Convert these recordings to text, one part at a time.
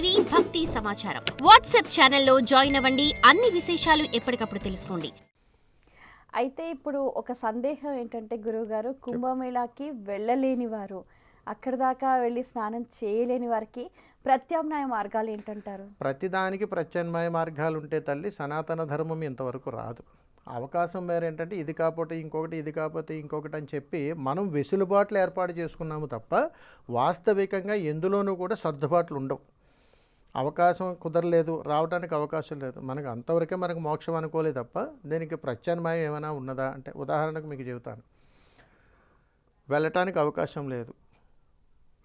TV భక్తి సమాచారం WhatsApp ఛానల్లో జాయిన్ అవ్వండి. అన్ని విశేషాలు ఎప్పటికప్పుడు తెలుసుకోండి. అయితే ఇప్పుడు ఒక సందేహం ఏంటంటే గురువుగారు, కుంభమేళాకి వెళ్ళలేని వారు, అక్కడ దాకా వెళ్ళి స్నానం చేయలేని వారికి ప్రత్యామ్నాయ మార్గాలు ఏంటంటారు? ప్రతిదానికి ప్రత్యామ్నాయ మార్గాలు ఉంటే తల్లి సనాతన ధర్మం ఇంతవరకు రాదు. అవకాశం మేరేంటంటే ఇది కాకపోతే ఇంకొకటి, ఇది కాకపోతే ఇంకొకటి అని చెప్పి మనం వెసులుబాట్లు ఏర్పాటు చేసుకున్నాము తప్ప వాస్తవికంగా ఎందులోనూ కూడా సర్దుబాట్లు ఉండవు. అవకాశం కుదరలేదు, రావడానికి అవకాశం లేదు, మనకు అంతవరకే మనకు మోక్షం అనుకోలేదు తప్ప దీనికి ప్రత్యామ్నాయం ఏమైనా ఉన్నదా అంటే ఉదాహరణకు మీకు చెబుతాను. వెళ్ళటానికి అవకాశం లేదు,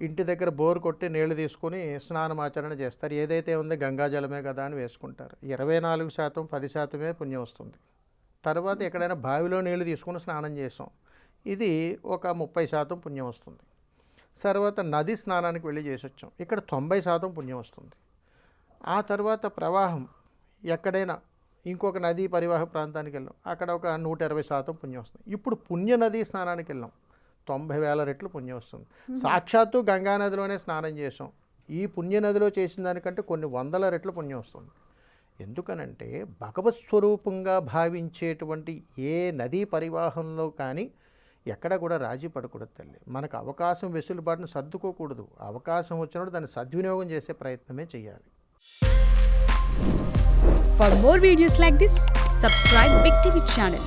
ఇంటి దగ్గర బోర్ కొట్టి నీళ్లు తీసుకుని స్నానమాచరణ చేస్తారు. ఏదైతే ఉందో గంగాజలమే కదా అని వేసుకుంటారు. 24%, 10% పుణ్యం వస్తుంది. తర్వాత ఎక్కడైనా బావిలో నీళ్లు తీసుకుని స్నానం చేసాం, ఇది ఒక 30% పుణ్యం వస్తుంది. తర్వాత నది స్నానానికి వెళ్ళి చేసి వచ్చాం, ఇక్కడ 90% పుణ్యం వస్తుంది. ఆ తర్వాత ప్రవాహం ఎక్కడైనా ఇంకొక నదీ పరివాహ ప్రాంతానికి వెళ్ళాం, అక్కడ ఒక 120% పుణ్యం వస్తుంది. ఇప్పుడు పుణ్య నదీ స్నానానికి వెళ్ళాం, 90,000 రెట్లు పుణ్యం వస్తుంది. సాక్షాత్తు గంగానదిలోనే స్నానం చేసాం, ఈ పుణ్యనదిలో చేసిన దానికంటే కొన్ని 100 రెట్లు పుణ్యం వస్తుంది. ఎందుకనంటే భగవత్ స్వరూపంగా భావించేటువంటి ఏ నదీ పరివాహంలో కానీ ఎక్కడ కూడా రాజీ పడకూడదు తల్లి. మనకు అవకాశం వెసులుబాటును సర్దుకోకూడదు. అవకాశం వచ్చినప్పుడు దాన్ని సద్వినియోగం చేసే ప్రయత్నమే చేయాలి. For more videos like this, subscribe Big TV channel.